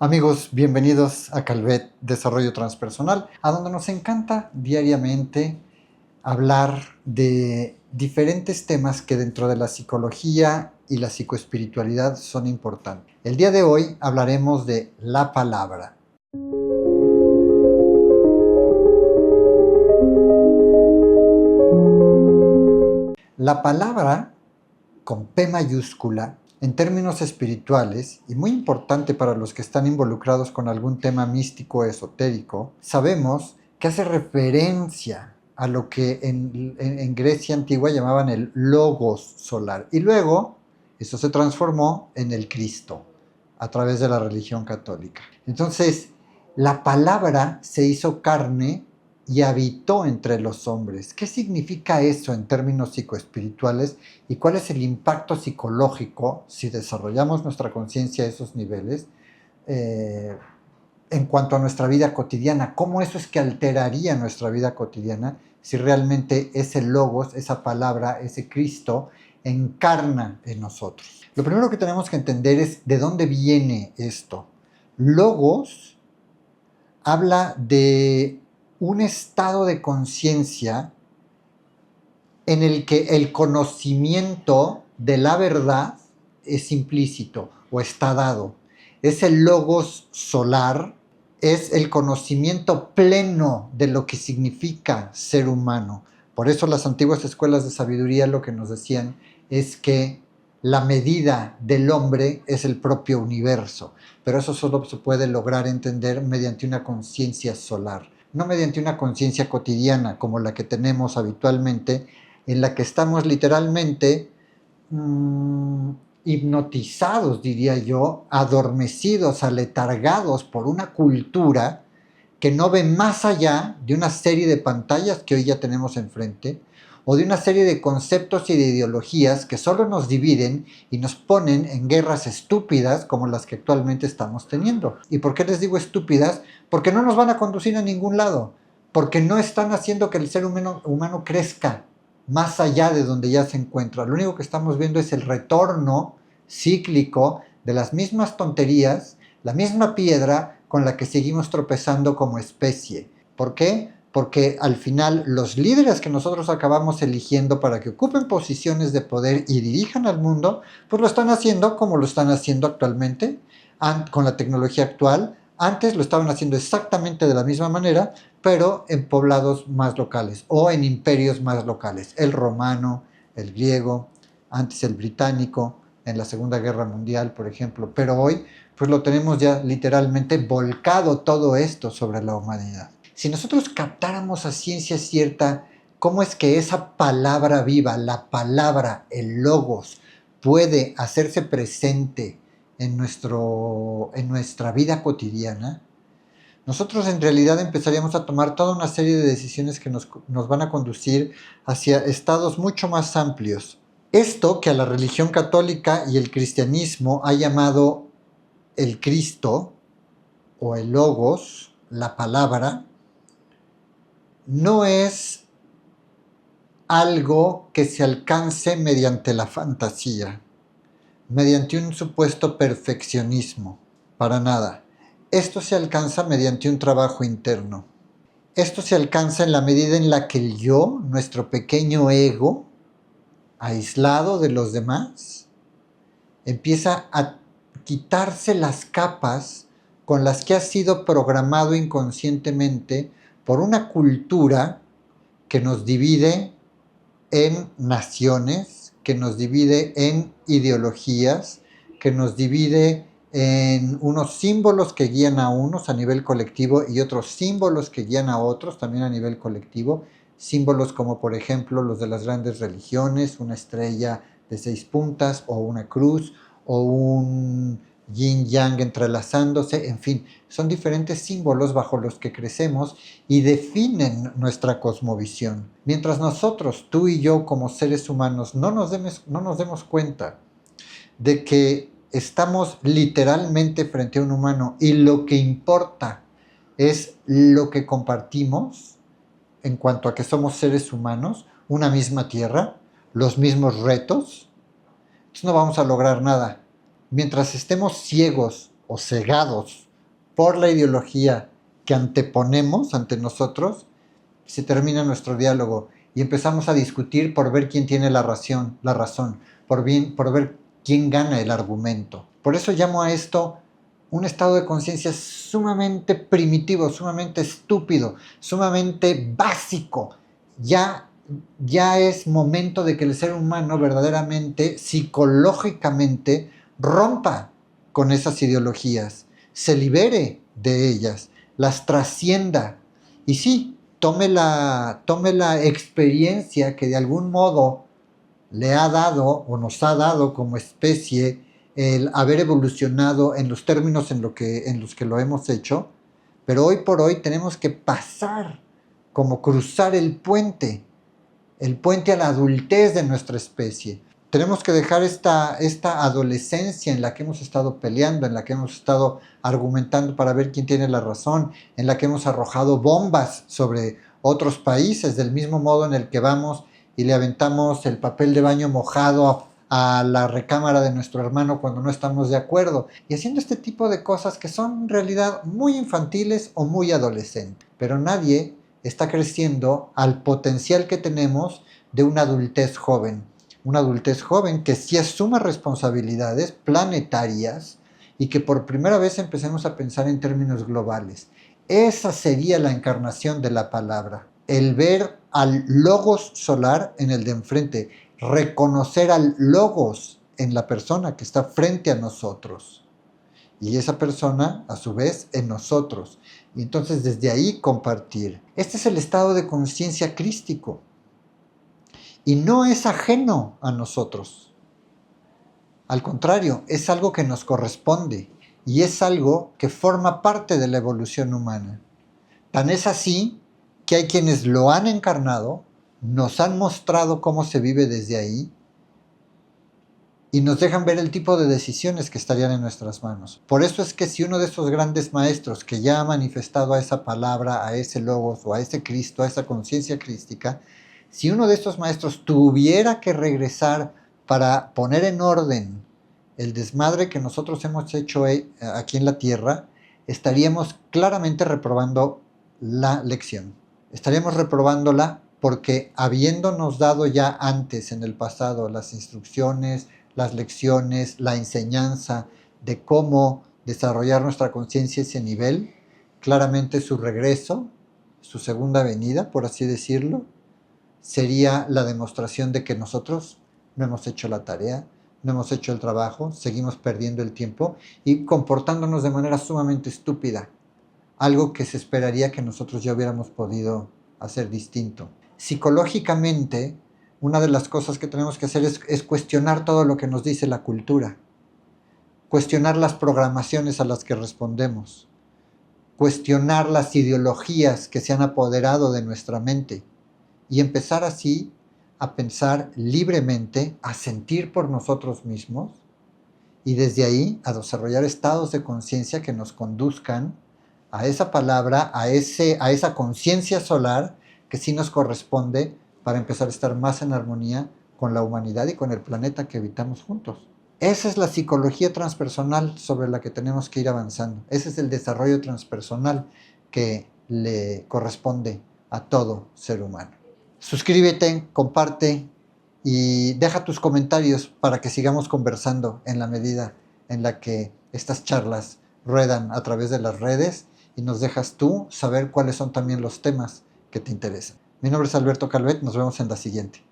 Amigos, bienvenidos a Calvet Desarrollo Transpersonal, a donde nos encanta diariamente hablar de diferentes temas que dentro de la psicología y la psicoespiritualidad son importantes. El día de hoy hablaremos de la palabra. La palabra, con P mayúscula, en términos espirituales, y muy importante para los que están involucrados con algún tema místico o esotérico, sabemos que hace referencia a lo que en Grecia antigua llamaban el logos solar. Y luego, eso se transformó en el Cristo, a través de la religión católica. Entonces, la palabra se hizo carne y habitó entre los hombres. ¿Qué significa eso en términos psicoespirituales y cuál es el impacto psicológico si desarrollamos nuestra conciencia a esos niveles en cuanto a nuestra vida cotidiana? ¿Cómo eso es que alteraría nuestra vida cotidiana si realmente ese logos, esa palabra, ese Cristo encarna en nosotros? Lo primero que tenemos que entender es de dónde viene esto. Logos habla de un estado de conciencia en el que el conocimiento de la verdad es implícito o está dado. Es el logos solar, es el conocimiento pleno de lo que significa ser humano. Por eso las antiguas escuelas de sabiduría lo que nos decían es que la medida del hombre es el propio universo, pero eso solo se puede lograr entender mediante una conciencia solar, no mediante una conciencia cotidiana como la que tenemos habitualmente, en la que estamos literalmente hipnotizados, diría yo, adormecidos, aletargados por una cultura que no ve más allá de una serie de pantallas que hoy ya tenemos enfrente, o de una serie de conceptos y de ideologías que solo nos dividen y nos ponen en guerras estúpidas como las que actualmente estamos teniendo. ¿Y por qué les digo estúpidas? Porque no nos van a conducir a ningún lado, porque no están haciendo que el ser humano crezca más allá de donde ya se encuentra. Lo único que estamos viendo es el retorno cíclico de las mismas tonterías, la misma piedra con la que seguimos tropezando como especie. ¿Por qué? Porque al final los líderes que nosotros acabamos eligiendo para que ocupen posiciones de poder y dirijan al mundo, pues lo están haciendo como lo están haciendo actualmente, con la tecnología actual. Antes lo estaban haciendo exactamente de la misma manera, pero en poblados más locales o en imperios más locales. El romano, el griego, antes el británico, en la Segunda Guerra Mundial, por ejemplo. Pero hoy, pues lo tenemos ya literalmente volcado todo esto sobre la humanidad. Si nosotros captáramos a ciencia cierta cómo es que esa palabra viva, la palabra, el logos, puede hacerse presente en nuestra vida cotidiana, nosotros en realidad empezaríamos a tomar toda una serie de decisiones que nos van a conducir hacia estados mucho más amplios. Esto que a la religión católica y el cristianismo ha llamado el Cristo o el Logos, la palabra, no es algo que se alcance mediante la fantasía, mediante un supuesto perfeccionismo, para nada. Esto se alcanza mediante un trabajo interno. Esto se alcanza en la medida en la que el yo, nuestro pequeño ego, aislado de los demás, empieza a quitarse las capas con las que ha sido programado inconscientemente por una cultura que nos divide en naciones, que nos divide en ideologías, que nos divide en unos símbolos que guían a unos a nivel colectivo y otros símbolos que guían a otros también a nivel colectivo. Símbolos como por ejemplo los de las grandes religiones, una estrella de 6 puntas o una cruz o un yin yang entrelazándose, en fin, son diferentes símbolos bajo los que crecemos y definen nuestra cosmovisión. Mientras nosotros, tú y yo como seres humanos, no nos demos cuenta de que estamos literalmente frente a un humano y lo que importa es lo que compartimos en cuanto a que somos seres humanos, una misma tierra, los mismos retos, entonces no vamos a lograr nada. Mientras estemos ciegos o cegados por la ideología que anteponemos ante nosotros, se termina nuestro diálogo y empezamos a discutir por ver quién tiene la razón, por ver quién gana el argumento. Por eso llamo a esto un estado de conciencia sumamente primitivo, sumamente estúpido, sumamente básico. Ya es momento de que el ser humano verdaderamente, psicológicamente, rompa con esas ideologías, se libere de ellas, las trascienda. Y sí, tome la experiencia que de algún modo le ha dado o nos ha dado como especie el haber evolucionado en los términos en los que lo hemos hecho, pero hoy por hoy tenemos que pasar, como cruzar el puente a la adultez de nuestra especie. Tenemos que dejar esta adolescencia en la que hemos estado peleando, en la que hemos estado argumentando para ver quién tiene la razón, en la que hemos arrojado bombas sobre otros países, del mismo modo en el que vamos y le aventamos el papel de baño mojado a la recámara de nuestro hermano cuando no estamos de acuerdo, y haciendo este tipo de cosas que son en realidad muy infantiles o muy adolescentes. Pero nadie está creciendo al potencial que tenemos de una adultez joven que sí asuma responsabilidades planetarias y que por primera vez empecemos a pensar en términos globales. Esa sería la encarnación de la palabra, el ver al logos solar en el de enfrente, reconocer al logos en la persona que está frente a nosotros y esa persona a su vez en nosotros, y entonces desde ahí compartir. Este es el estado de conciencia crístico y no es ajeno a nosotros, al contrario, es algo que nos corresponde y es algo que forma parte de la evolución humana. Tan es así que hay quienes lo han encarnado, nos han mostrado cómo se vive desde ahí y nos dejan ver el tipo de decisiones que estarían en nuestras manos. Por eso es que si uno de esos grandes maestros que ya ha manifestado a esa palabra, a ese logos o a ese Cristo, a esa conciencia crística, si uno de estos maestros tuviera que regresar para poner en orden el desmadre que nosotros hemos hecho aquí en la Tierra, estaríamos claramente reprobando la lección. Estaríamos reprobándola porque habiéndonos dado ya antes, en el pasado, las instrucciones, las lecciones, la enseñanza de cómo desarrollar nuestra conciencia a ese nivel, claramente su regreso, su segunda venida, por así decirlo, sería la demostración de que nosotros no hemos hecho la tarea, no hemos hecho el trabajo, seguimos perdiendo el tiempo y comportándonos de manera sumamente estúpida, algo que se esperaría que nosotros ya hubiéramos podido hacer distinto. Psicológicamente, una de las cosas que tenemos que hacer es cuestionar todo lo que nos dice la cultura, cuestionar las programaciones a las que respondemos, cuestionar las ideologías que se han apoderado de nuestra mente y empezar así a pensar libremente, a sentir por nosotros mismos y desde ahí a desarrollar estados de conciencia que nos conduzcan a esa palabra, a esa conciencia solar que sí nos corresponde para empezar a estar más en armonía con la humanidad y con el planeta que habitamos juntos. Esa es la psicología transpersonal sobre la que tenemos que ir avanzando. Ese es el desarrollo transpersonal que le corresponde a todo ser humano. Suscríbete, comparte y deja tus comentarios para que sigamos conversando en la medida en la que estas charlas ruedan a través de las redes y nos dejas tú saber cuáles son también los temas que te interesan. Mi nombre es Alberto Calvet, nos vemos en la siguiente.